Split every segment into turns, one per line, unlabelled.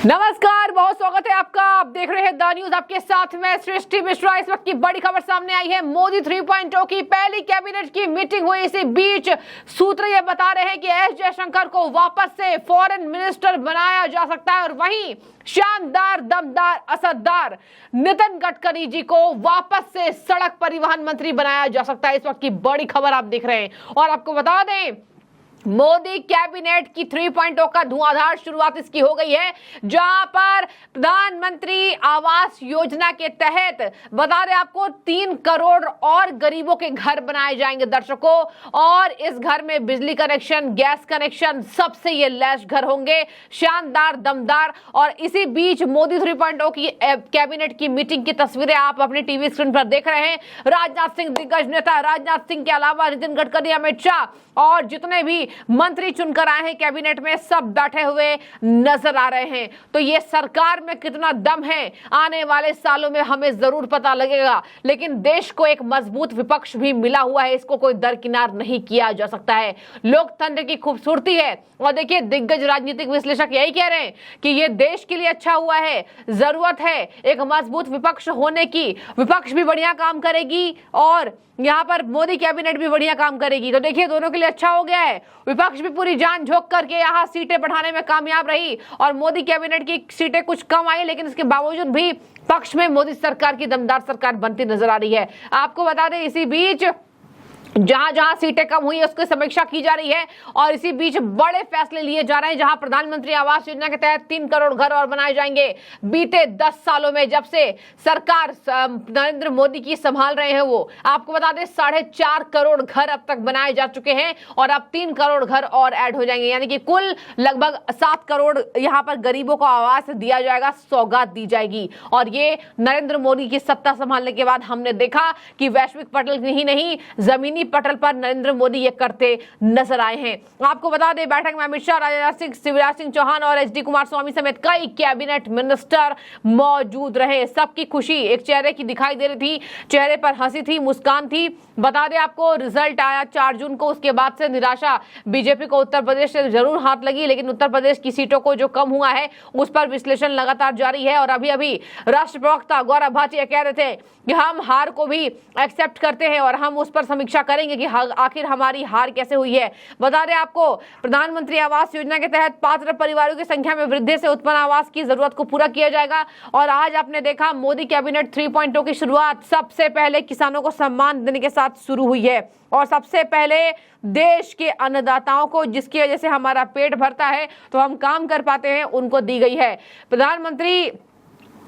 नमस्कार, बहुत स्वागत है आपका। आप देख रहे हैं द न्यूज, आपके साथ में सृष्टि मिश्रा। इस वक्त की बड़ी खबर सामने आई है। मोदी 3.0 की पहली कैबिनेट की मीटिंग हुई। इसी बीच सूत्र ये बता रहे हैं कि एस जयशंकर को वापस से फॉरेन मिनिस्टर बनाया जा सकता है और वहीं शानदार, दमदार, असरदार नितिन गडकरी जी को वापस से सड़क परिवहन मंत्री बनाया जा सकता है। इस वक्त की बड़ी खबर आप देख रहे हैं और आपको बता दें, मोदी कैबिनेट की 3.0 का धुआंधार शुरुआत इसकी हो गई है, जहां पर प्रधानमंत्री आवास योजना के तहत बता रहे आपको 3 करोड़ और गरीबों के घर बनाए जाएंगे दर्शकों। और इस घर में बिजली कनेक्शन, गैस कनेक्शन, सबसे ये लैस घर होंगे, शानदार, दमदार। और इसी बीच मोदी 3.0 की कैबिनेट की मीटिंग की तस्वीरें आप अपनी टीवी स्क्रीन पर देख रहे हैं। राजनाथ सिंह, दिग्गज नेता राजनाथ सिंह के अलावा नितिन गडकरी, अमित शाह और जितने भी मंत्री चुनकर आए हैं कैबिनेट में, सब बैठे हुए नजर आ रहे हैं। तो ये सरकार में कितना दम है आने वाले सालों में हमें जरूर पता लगेगा। लेकिन देश को एक मजबूत विपक्ष भी मिला हुआ है, इसको कोई दरकिनार नहीं किया जा सकता है। लोकतंत्र की खूबसूरती है। और देखिए, दिग्गज राजनीतिक विश्लेषक यही कह रहे हैं कि ये देश के लिए अच्छा हुआ है। जरूरत है एक मजबूत विपक्ष होने की। विपक्ष भी बढ़िया काम करेगी और यहाँ पर मोदी कैबिनेट भी बढ़िया काम करेगी। तो देखिए, दोनों के लिए अच्छा हो गया है। विपक्ष भी पूरी जान झोंक करके यहाँ सीटें बढ़ाने में कामयाब रही और मोदी कैबिनेट की सीटें कुछ कम आई, लेकिन इसके बावजूद भी पक्ष में मोदी सरकार की दमदार सरकार बनती नजर आ रही है। आपको बता दें, इसी बीच जहां जहां सीटें कम हुई है उसकी समीक्षा की जा रही है और इसी बीच बड़े फैसले लिए जा रहे हैं, जहां प्रधानमंत्री आवास योजना के तहत 3 करोड़ घर और बनाए जाएंगे। बीते 10 सालों में जब से सरकार नरेंद्र मोदी की संभाल रहे हैं, वो आपको बता दें 4.5 करोड़ घर अब तक बनाए जा चुके हैं और अब 3 करोड़ घर और ऐड हो जाएंगे। यानी कि कुल लगभग 7 करोड़ यहाँ पर गरीबों को आवास दिया जाएगा, सौगात दी जाएगी। और ये नरेंद्र मोदी की सत्ता संभालने के बाद हमने देखा कि वैश्विक पटल ही नहीं, जमीनी पटल पर नरेंद्र मोदी ये करते नजर आए हैं। आपको बता दें, बैठक में अमित शाह, राजनाथ सिंह, शिवराज सिंह चौहान और एचडी कुमारस्वामी समेत कई कैबिनेट मिनिस्टर मौजूद रहे। सबकी खुशी एक चेहरे की दिखाई दे रही थी, चेहरे पर हंसी थी, मुस्कान थी। बता दें आपको, रिजल्ट आया 4 जून को। उसके बाद से निराशा बीजेपी को उत्तर प्रदेश से जरूर हाथ लगी, लेकिन उत्तर प्रदेश की सीटों को जो कम हुआ है उस पर विश्लेषण लगातार जारी है। और अभी अभी राष्ट्र प्रवक्ता गौरव भाटिया कह रहे थे कि हम हार को भी एक्सेप्ट करते हैं और हम उस पर समीक्षा करेंगे कि आखिर हमारी हार कैसे हुई है। बता दें आपको, प्रधानमंत्री आवास योजना के तहत पात्र परिवारों की संख्या में वृद्धि से उत्पन्न आवास की जरूरत को पूरा किया जाएगा। और आज आपने देखा, मोदी कैबिनेट 3.0 की शुरुआत सबसे पहले किसानों को सम्मान देने के साथ शुरू हुई है और सबसे पहले देश के अन्नदाताओं को, जिसकी वजह से हमारा पेट भरता है तो हम काम कर पाते हैं, उनको दी गई है। प्रधानमंत्री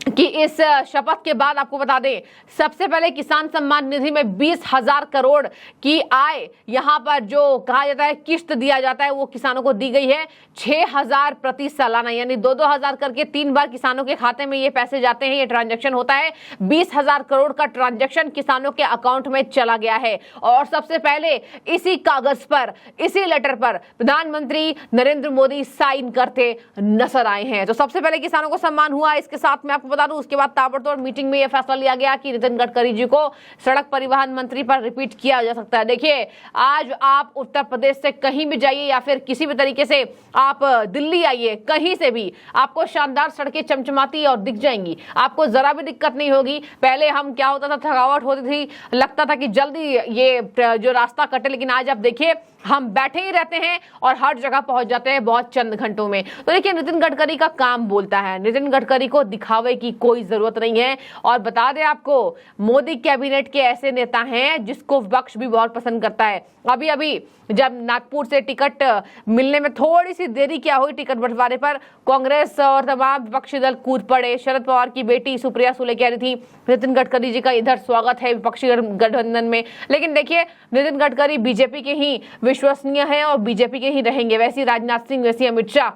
कि इस शपथ के बाद आपको बता दें, सबसे पहले किसान सम्मान निधि में 20,000 करोड़ की आय यहाँ पर जो कहा जाता है किश्त दिया जाता है, वो किसानों को दी गई है। 6,000 प्रति सालाना, यानी 2-2 हजार करके 3 बार किसानों के खाते में ये पैसे जाते हैं, ये ट्रांजैक्शन होता है। 20,000 करोड़ का ट्रांजैक्शन किसानों के अकाउंट में चला गया है। और सबसे पहले इसी कागज पर, इसी लेटर पर प्रधानमंत्री नरेंद्र मोदी साइन करते नजर आए हैं। तो सबसे पहले किसानों को सम्मान हुआ। इसके साथ में आपको बता दूं, उसके बाद ताबड़तोड़ मीटिंग में यह फैसला लिया गया कि नितिन गडकरी जी को सड़क परिवहन मंत्री पर रिपीट किया जा सकता है। देखिए, आज आप उत्तर प्रदेश से कहीं भी जाइए या फिर किसी भी तरीके से आप दिल्ली आइए, कहीं से भी आपको शानदार सड़कें चमचमाती और दिख जाएंगी, आपको जरा भी दिक्कत नहीं होगी। पहले हम क्या होता था, थकावट होती थी, लगता था कि जल्दी ये जो रास्ता कटे, लेकिन आज आप देखिए हम बैठे ही रहते हैं और हर जगह पहुंच जाते हैं बहुत चंद घंटों में। तो देखिए, नितिन गडकरी का काम बोलता है। नितिन गडकरी को दिखावे की कोई जरूरत नहीं है। और बता दें आपको, मोदी कैबिनेट के ऐसे नेता हैं जिसको विपक्ष भी बहुत पसंद करता है। अभी अभी जब नागपुर से टिकट मिलने में थोड़ी सी देरी क्या हुई टिकट बंटवारे पर, कांग्रेस और तमाम विपक्षी दल कूद पड़े। शरद पवार की बेटी सुप्रिया सुले कह रही थी नितिन गडकरी जी का इधर स्वागत है विपक्षी गठबंधन में। लेकिन देखिए, नितिन गडकरी बीजेपी के ही विश्वसनीय है और बीजेपी के ही रहेंगे। वैसे राजनाथ सिंह, वैसे अमित शाह।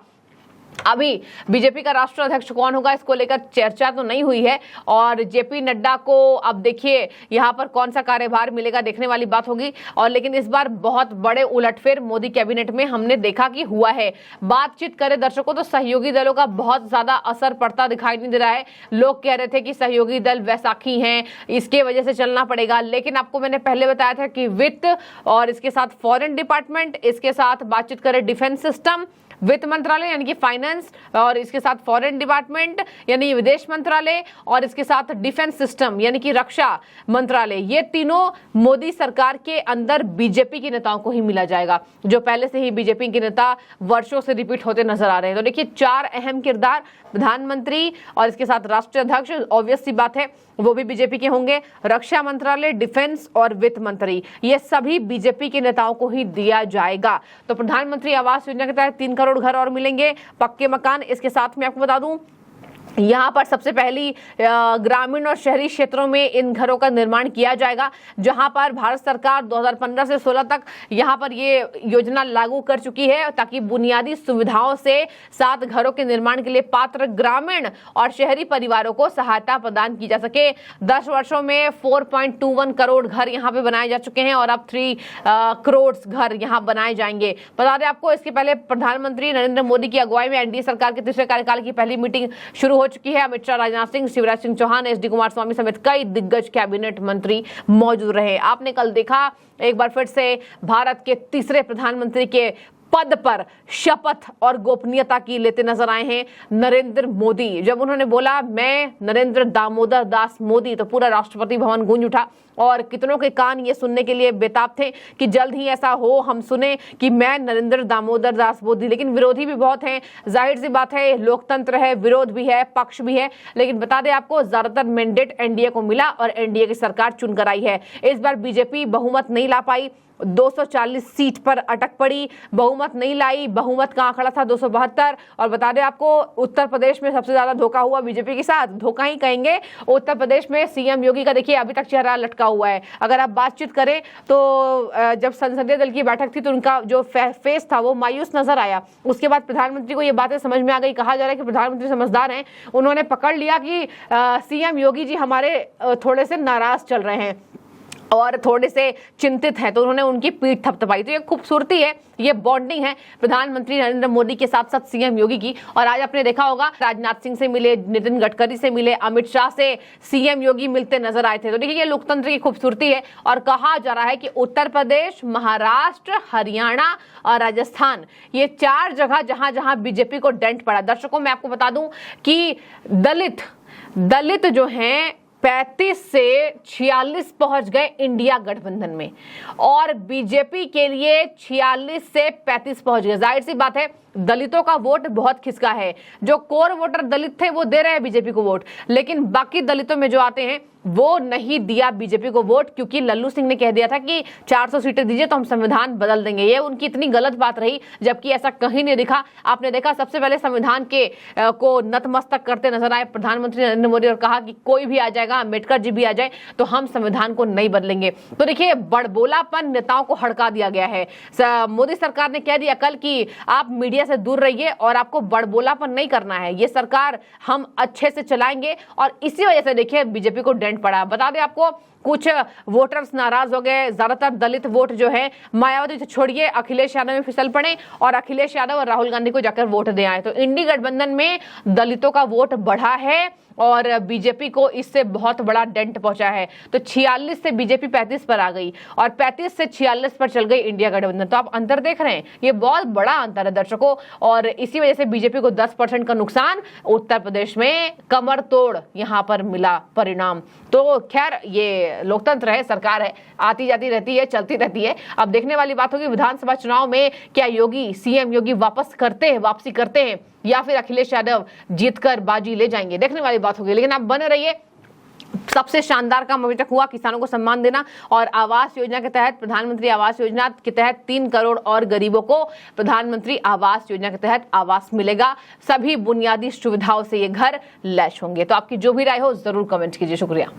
अभी बीजेपी का राष्ट्रीय अध्यक्ष कौन होगा, इसको लेकर चर्चा तो नहीं हुई है। और जेपी नड्डा को अब देखिए यहाँ पर कौन सा कार्यभार मिलेगा, देखने वाली बात होगी। और लेकिन इस बार बहुत बड़े उलटफेर मोदी कैबिनेट में हमने देखा कि हुआ है। बातचीत करें दर्शकों, तो सहयोगी दलों का बहुत ज्यादा असर पड़ता दिखाई नहीं दे रहा है। लोग कह रहे थे कि सहयोगी दल वैसाखी हैं, इसके वजह से चलना पड़ेगा। लेकिन आपको मैंने पहले बताया था कि वित्त और इसके साथ फॉरेन डिपार्टमेंट, इसके साथ बातचीत करें डिफेंस सिस्टम, वित्त मंत्रालय यानी कि फाइनेंस, और इसके साथ फॉरेन डिपार्टमेंट यानी विदेश मंत्रालय, और इसके साथ डिफेंस सिस्टम यानी कि रक्षा मंत्रालय। ये तीनों मोदी सरकार के अंदर बीजेपी के नेताओं को ही मिला जाएगा, जो पहले से ही बीजेपी के नेता वर्षों से रिपीट होते नजर आ रहे हैं। तो देखिए, 4 अहम किरदार, प्रधानमंत्री और इसके साथ राष्ट्रीय अध्यक्ष, ऑब्वियस सी बात है वो भी बीजेपी के होंगे, रक्षा मंत्रालय, डिफेंस और वित्त मंत्री, ये सभी बीजेपी के नेताओं को ही दिया जाएगा। तो प्रधानमंत्री आवास योजना के तहत 3 करोड़ घर और मिलेंगे, पक्के मकान। इसके साथ में आपको बता दूं, यहाँ पर सबसे पहली ग्रामीण और शहरी क्षेत्रों में इन घरों का निर्माण किया जाएगा, जहां पर भारत सरकार 2015 से 16 तक यहाँ पर ये योजना लागू कर चुकी है, ताकि बुनियादी सुविधाओं से साथ घरों के निर्माण के लिए पात्र ग्रामीण और शहरी परिवारों को सहायता प्रदान की जा सके। 10 वर्षों में 4.21 करोड़ घर यहाँ पे बनाए जा चुके हैं और अब 3 करोड़ घर यहाँ बनाए जाएंगे। बता दें आपको, इसके पहले प्रधानमंत्री नरेंद्र मोदी की अगुवाई में एनडीए सरकार के तीसरे कार्यकाल की पहली मीटिंग शुरू हो चुकी है। अमित शाह, राजनाथ सिंह, शिवराज सिंह चौहान, एसडी कुमारस्वामी समेत कई दिग्गज कैबिनेट मंत्री मौजूद रहे। आपने कल देखा, एक बार फिर से भारत के तीसरे प्रधानमंत्री के पद पर शपथ और गोपनीयता की लेते नजर आए हैं नरेंद्र मोदी। जब उन्होंने बोला मैं नरेंद्र दामोदर दास मोदी, तो पूरा राष्ट्रपति भवन गूंज उठा और कितनों के कान ये सुनने के लिए बेताब थे कि जल्द ही ऐसा हो, हम सुने कि मैं नरेंद्र दामोदर दास मोदी। लेकिन विरोधी भी बहुत हैं, जाहिर सी बात है, लोकतंत्र है, विरोध भी है, पक्ष भी है। लेकिन बता दें आपको, ज्यादातर मैंडेट एनडीए को मिला और एनडीए की सरकार चुनकर आई है। इस बार बीजेपी बहुमत नहीं ला पाई, 240 सीट पर अटक पड़ी, बहुमत नहीं लाई। बहुमत का आंकड़ा था 272। और बता दें आपको, उत्तर प्रदेश में सबसे ज्यादा धोखा हुआ बीजेपी के साथ, धोखा ही कहेंगे। उत्तर प्रदेश में सीएम योगी का देखिए अभी तक चेहरा लटका हुआ है। अगर आप बातचीत करें तो जब संसदीय दल की बैठक थी तो उनका जो फेस था वो मायूस नजर आया। उसके बाद प्रधानमंत्री को ये बातें समझ में आ गई। कहा जा रहा है कि प्रधानमंत्री समझदार हैं, उन्होंने पकड़ लिया कि सीएम योगी जी हमारे थोड़े से नाराज चल रहे हैं और थोड़े से चिंतित हैं, तो उन्होंने उनकी पीठ थपथपाई। तो ये खूबसूरती है, ये बॉन्डिंग है प्रधानमंत्री नरेंद्र मोदी के साथ साथ सीएम योगी की। और आज आपने देखा होगा, राजनाथ सिंह से मिले, नितिन गडकरी से मिले, अमित शाह से सीएम योगी मिलते नजर आए थे। तो देखिए, ये लोकतंत्र की खूबसूरती है। और कहा जा रहा है कि उत्तर प्रदेश, महाराष्ट्र, हरियाणा और राजस्थान, ये 4 जगह जहां जहां बीजेपी को डेंट पड़ा। दर्शकों, मैं आपको बता दूं कि दलित जो हैं 35 से 46 पहुंच गए इंडिया गठबंधन में, और बीजेपी के लिए 46 से 35 पहुंच गए। जाहिर सी बात है, दलितों का वोट बहुत खिसका है। जो कोर वोटर दलित थे वो दे रहे हैं बीजेपी को वोट, लेकिन बाकी दलितों में जो आते हैं वो नहीं दिया बीजेपी को वोट, क्योंकि लल्लू सिंह ने कह दिया था कि 400 सीटें दीजिए तो हम संविधान बदल देंगे। ये उनकी इतनी गलत बात रही, जबकि ऐसा कहीं नहीं दिखा। आपने देखा, सबसे पहले संविधान के को नतमस्तक करते नजर आए प्रधानमंत्री नरेंद्र मोदी और कहा कि कोई भी आ जाएगा, अम्बेडकर जी भी आ जाए, तो हम संविधान को नहीं बदलेंगे। तो देखिए, बड़बोलापन नेताओं को हड़का दिया गया है। मोदी सरकार ने कह दिया कल कि आप मीडिया से दूर रहिए और आपको बड़बोलापन नहीं करना है, ये सरकार हम अच्छे से चलाएंगे। और इसी वजह से देखिए बीजेपी को डेंट पड़ा। बता दें आपको, कुछ वोटर्स नाराज हो गए, ज्यादातर दलित वोट जो है मायावती से छोड़िए अखिलेश यादव में फिसल पड़े और अखिलेश यादव और राहुल गांधी को जाकर वोट दे आए। तो इंडी गठबंधन में दलितों का वोट बढ़ा है और बीजेपी को इससे बहुत बड़ा डेंट पहुंचा है। तो 46 से बीजेपी 35 पर आ गई और 35 से 46 पर चल गई इंडिया गठबंधन। तो आप अंतर देख रहे हैं, ये बहुत बड़ा अंतर है दर्शकों। और इसी वजह से बीजेपी को 10% का नुकसान, उत्तर प्रदेश में कमर तोड़ यहाँ पर मिला परिणाम। तो खैर, ये लोकतंत्र है, सरकार है, आती जाती रहती है, चलती रहती है। अब देखने वाली बात होगी विधानसभा चुनाव में क्या योगी, सीएम योगी वापसी करते हैं या फिर अखिलेश यादव जीतकर बाजी ले जाएंगे, देखने वाली बात होगी। लेकिन आप बने रहिए, सबसे शानदार काम अभी तक हुआ किसानों को सम्मान देना, और आवास योजना के तहत, प्रधानमंत्री आवास योजना के तहत 3 करोड़ और गरीबों को प्रधानमंत्री आवास योजना के तहत आवास मिलेगा। सभी बुनियादी सुविधाओं से ये घर लैस होंगे। तो आपकी जो भी राय हो जरूर कमेंट कीजिए। शुक्रिया।